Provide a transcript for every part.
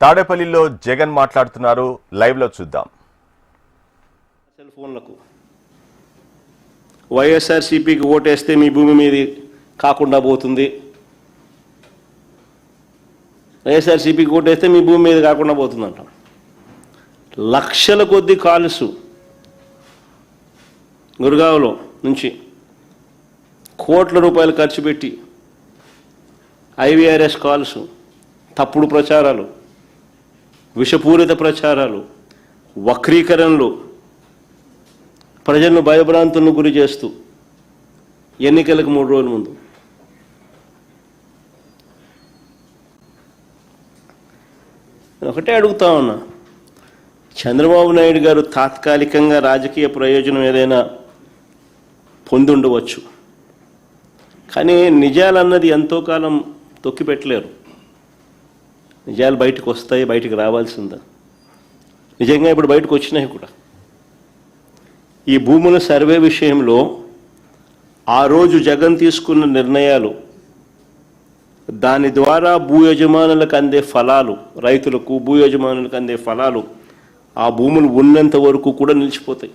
తాడేపల్లిలో జగన్ మాట్లాడుతున్నారు, లైవ్ లో చూద్దాం. సెల్ ఫోన్లకు వైఎస్ఆర్సీపీకి ఓటేస్తే మీ భూమి మీది కాకుండా పోతుంది, వైఎస్ఆర్సీపీకి ఓటేస్తే మీ భూమి మీద కాకుండా పోతుందంట. లక్షల కొద్ది కాల్స్ గురుగావ్లో నుంచి కోట్ల రూపాయలు ఖర్చు పెట్టి IVRS కాల్స్, తప్పుడు ప్రచారాలు, విషపూరిత ప్రచారాలు, వక్రీకరణలు, ప్రజలను భయభ్రాంతులను గురి చేస్తూ ఎన్నికలకు 3 రోజుల ముందు నేను ఒకటే అడుగుతా ఉన్నా, చంద్రబాబు నాయుడు గారు తాత్కాలికంగా రాజకీయ ప్రయోజనం ఏదైనా పొంది ఉండవచ్చు, కానీ నిజాలన్నది ఎంతో కాలం తొక్కిపెట్టలేరు. నిజాలు బయటకు వస్తాయి, బయటికి రావాల్సిందా. నిజంగా ఇప్పుడు బయటకు వచ్చినాయి కూడా. ఈ భూముల సర్వే విషయంలో ఆ రోజు జగన్ తీసుకున్న నిర్ణయాలు, దాని ద్వారా భూ యజమానులకు అందే ఫలాలు, రైతులకు భూ యజమానులకు అందే ఫలాలు ఆ భూములు ఉన్నంత వరకు కూడా నిలిచిపోతాయి.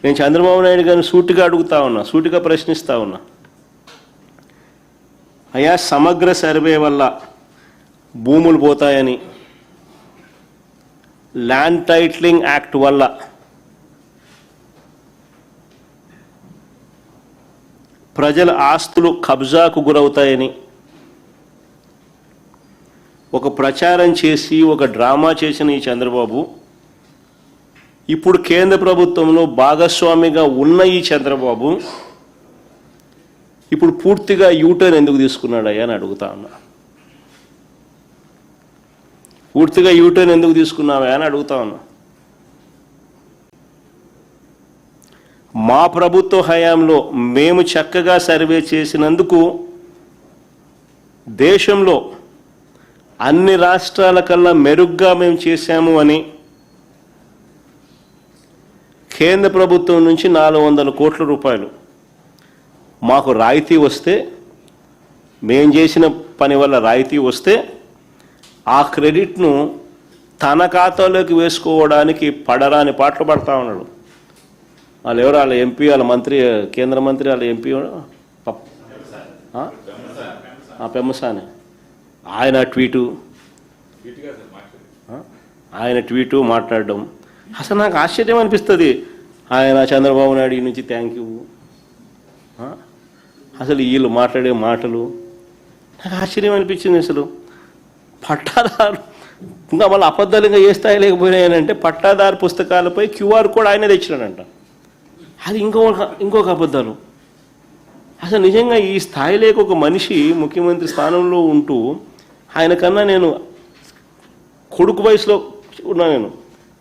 నేను చంద్రబాబు నాయుడు గారిని సూటిగా అడుగుతా ఉన్నా, సూటిగా ప్రశ్నిస్తా ఉన్నా, అయ్యా సమగ్ర సర్వే వల్ల భూములు పోతాయని, ల్యాండ్ టైటిలింగ్ యాక్ట్ వల్ల ప్రజల ఆస్తులు కబ్జాకు గురవుతాయని ఒక ప్రచారం చేసి ఒక డ్రామా చేసిన ఈ చంద్రబాబు ఇప్పుడు కేంద్ర ప్రభుత్వంలో భాగస్వామిగా ఉన్న ఈ చంద్రబాబు ఇప్పుడు పూర్తిగా యూటర్న్ ఎందుకు తీసుకున్నాడయ్యా అని అడుగుతా ఉన్నా. పూర్తిగా యూటర్న్ ఎందుకు తీసుకున్నావా అని అడుగుతా ఉన్నా. మా ప్రభుత్వ హయాంలో మేము చక్కగా సర్వే చేసినందుకు దేశంలో అన్ని రాష్ట్రాల కన్నా మెరుగ్గా మేము చేశాము అని కేంద్ర ప్రభుత్వం నుంచి 400 కోట్ల రూపాయలు మాకు రాయితీ వస్తే, మేము చేసిన పని వల్ల రాయితీ వస్తే ఆ క్రెడిట్ను తన ఖాతాలోకి వేసుకోవడానికి పడరాని పాటలు పడతా ఉన్నాడు. వాళ్ళు ఎవరు, వాళ్ళ ఎంపీ, వాళ్ళ మంత్రి, కేంద్ర మంత్రి, వాళ్ళ ఎంపీ పెమ్మసాని, ఆయన ట్వీటు మాట్లాడడం అసలు నాకు ఆశ్చర్యం అనిపిస్తుంది. ఆయన చంద్రబాబు నాయుడు నుంచి థ్యాంక్ యూ, అసలు వీళ్ళు మాట్లాడే మాటలు నాకు ఆశ్చర్యం అనిపించింది. అసలు పట్టాదారు ఇంకా మళ్ళీ అబద్ధాలు ఇంకా ఏ స్థాయి లేకపోయినాయనంటే పట్టాదారు పుస్తకాలపై QR కోడ్ ఆయనే తెచ్చినాడంట. అది ఇంకొక అబద్ధాలు. అసలు నిజంగా ఈ స్థాయి లేక ఒక మనిషి ముఖ్యమంత్రి స్థానంలో ఉంటూ, ఆయన కన్నా నేను కొడుకు వయసులో ఉన్నా, నేను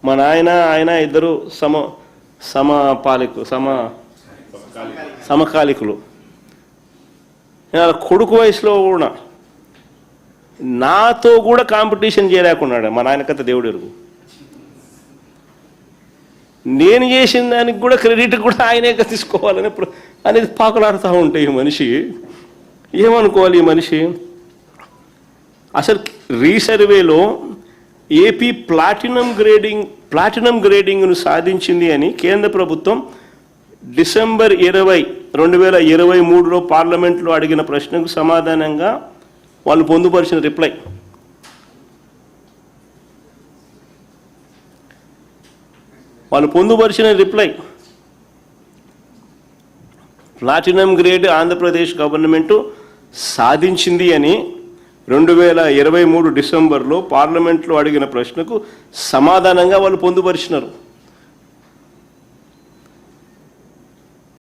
మా ఆయన ఇద్దరు సమకాలికులు. నేను కొడుకు వయసులో కూడా నాతో కూడా కాంపిటీషన్ చేయలేకున్నాడు. మా నాయన కథ దేవుడు ఎరుగు. నేను చేసిన దానికి కూడా క్రెడిట్ కూడా ఆయనే తీసుకోవాలని అనేది పాకులాడుతూ ఉంటే ఈ మనిషి ఏమనుకోవాలి? ఈ మనిషి అసలు రీసర్వేలో ఏపీ ప్లాటినం గ్రేడింగ్ను సాధించింది అని కేంద్ర ప్రభుత్వం డిసెంబర్ 20, 2023లో పార్లమెంట్లో అడిగిన ప్రశ్నకు సమాధానంగా వాళ్ళు పొందుపరిచిన reply. Platinum grade Andhra Pradesh government సాధించింది అని 2023 డిసెంబర్లో పార్లమెంట్లో అడిగిన ప్రశ్నకు సమాధానంగా వాళ్ళు పొందుపరిచినారు.